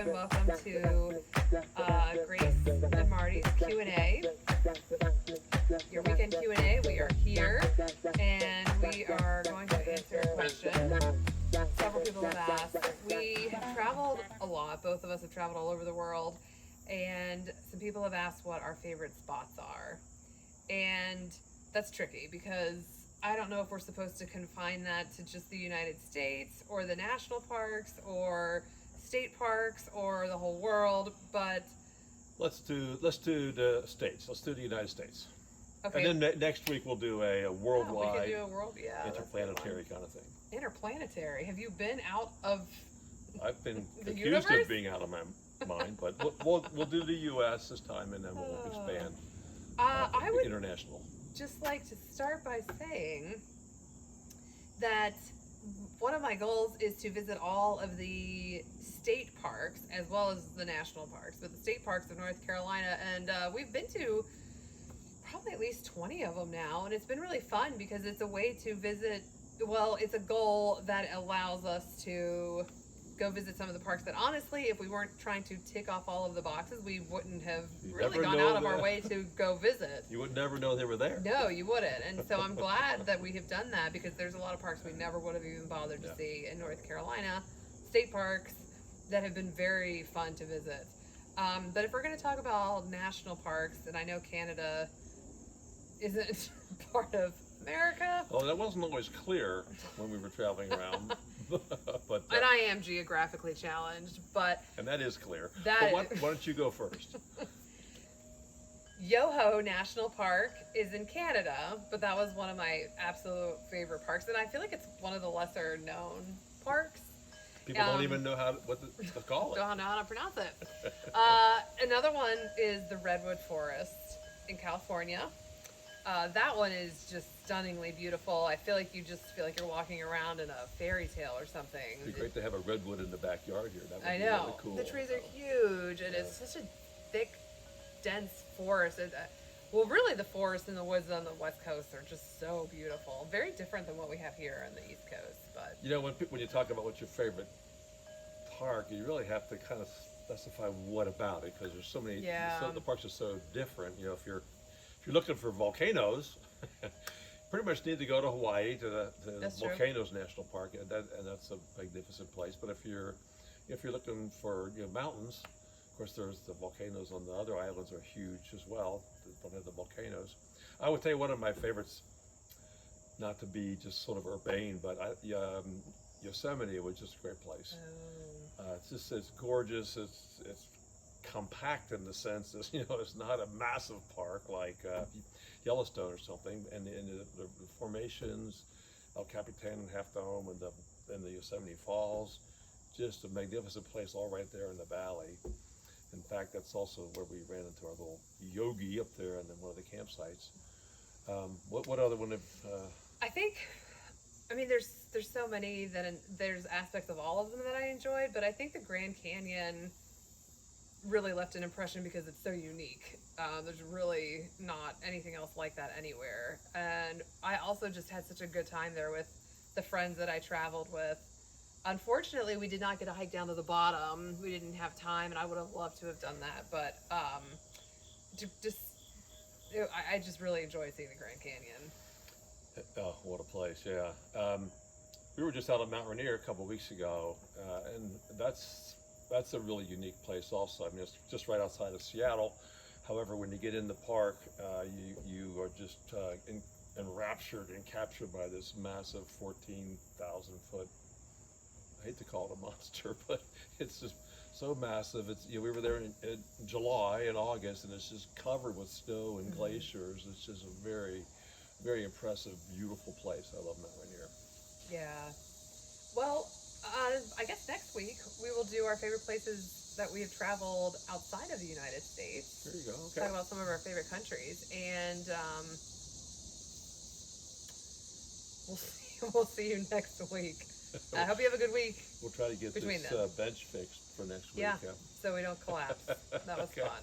and welcome to Grace and Marty's Q&A. Your weekend Q&A. We are here, and we are going to answer a question several people have asked. We have traveled a lot. Both of us have traveled all over the world, and some people have asked what our favorite spots are. And that's tricky because I don't know if we're supposed to confine that to just the United States or the national parks or state parks or the whole world, but let's do the states. Let's do the United States. okay. And then next week we'll do a we worldwide, could do a world, yeah, interplanetary kind of thing. Interplanetary. Have you been out of I've been the accused universe? of being out of my mind, but we'll do the U.S. this time, and then we'll expand I would international. just like to start by saying that one of my goals is to visit all of the state parks as well as the national parks, but the state parks of North Carolina, and we've been to probably at least 20 of them now, and it's been really fun because it's a way to visit. Well, it's a goal that allows us to go visit some of the parks that honestly, if we weren't trying to tick off all of the boxes, we wouldn't have really gone out of our way to go visit. You would never know they were there. No, you wouldn't. And so I'm glad that we have done that because there's a lot of parks we never would have even bothered to see in North Carolina, state parks that have been very fun to visit. But if we're going to talk about national parks, and I know Canada isn't part of America. Oh, that wasn't always clear when we were traveling around. But And I am geographically challenged, but and that is clear. That But why don't you go first? Yoho National Park is in Canada, but that was one of my absolute favorite parks, and I feel like it's one of the lesser known parks. People don't even know what to call it. Don't know how to pronounce it. Another one is the Redwood Forest in California. That one is just stunningly beautiful. I feel like you're walking around in a fairy tale or something. It'd be great to have a redwood in the backyard here. That would I be know. really cool. The trees are huge, and it's such a thick, dense forest. Well, really, the forests and the woods on the West Coast are just so beautiful. Very different than what we have here on the East Coast. But you know, when you talk about what's your favorite park, you really have to kind of specify what about it, because there's so many. Yeah. The parks are so different. You know, if you're looking for volcanoes, pretty much need to go to Hawaii to the Volcanoes National Park, and that's a magnificent place. But if you're looking for mountains, of course there's the volcanoes on the other islands are huge as well. They don't have the volcanoes. I would tell you one of my favorites, not to be just sort of urbane, but Yosemite was just a great place. It's gorgeous. It's compact in the sense that it's not a massive park like Yellowstone or something, and the formations, El Capitan and Half Dome, and the Yosemite Falls, just a magnificent place all right there in the valley. In fact, that's also where we ran into our little yogi up there in one of the campsites. What other one have I mean, there's so many there's aspects of all of them that I enjoyed, but I think the Grand Canyon really left an impression because it's so unique. There's really not anything else like that anywhere. And I also just had such a good time there with the friends that I traveled with. Unfortunately, we did not get a hike down to the bottom. We didn't have time, and I would have loved to have done that. But I just really enjoyed seeing the Grand Canyon. Oh, what a place! Yeah, we were just out at Mount Rainier a couple of weeks ago, and that's a really unique place also. I mean, it's just right outside of Seattle. However, when you get in the park, you are just enraptured and captured by this massive 14,000 foot, I hate to call it a monster, but it's just so massive. We were there in July and August, and it's just covered with snow and glaciers. It's just a very, very impressive, beautiful place. I love Mount Rainier. Yeah. Well, I guess next week we will do our favorite places that we have traveled outside of the United States. There you go. Okay. Talk about some of our favorite countries, and we'll see you next week. I hope you have a good week. We'll try to get this bench fixed for next week. Yeah, so we don't collapse. That was fun.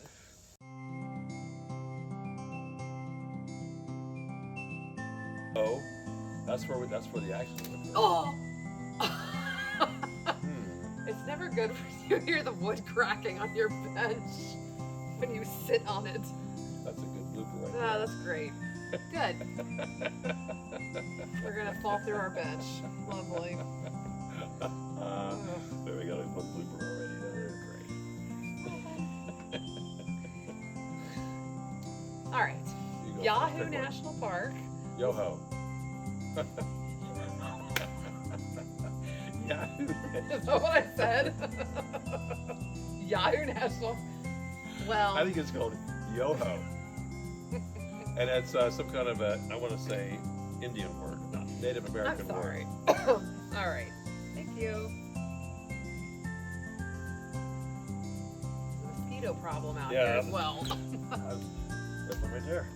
That's where the action is. Oh. It's never good when you hear the wood cracking on your bench when you sit on it. That's a good blooper right Ah, that's great. Good. We're gonna fall through our bench. Lovely. There we go. We put blooper already. That's great. All right. You go Yahoo pick one. National Park. Yo-ho. Yahoo. Is that what I said? Yahoo National. Well, I think it's called Yo-ho. And it's some kind of a, I want to say, Indian word, not Native American I'm sorry. word. All right. Thank you. Mosquito problem out here as Yeah. well. That's one right there.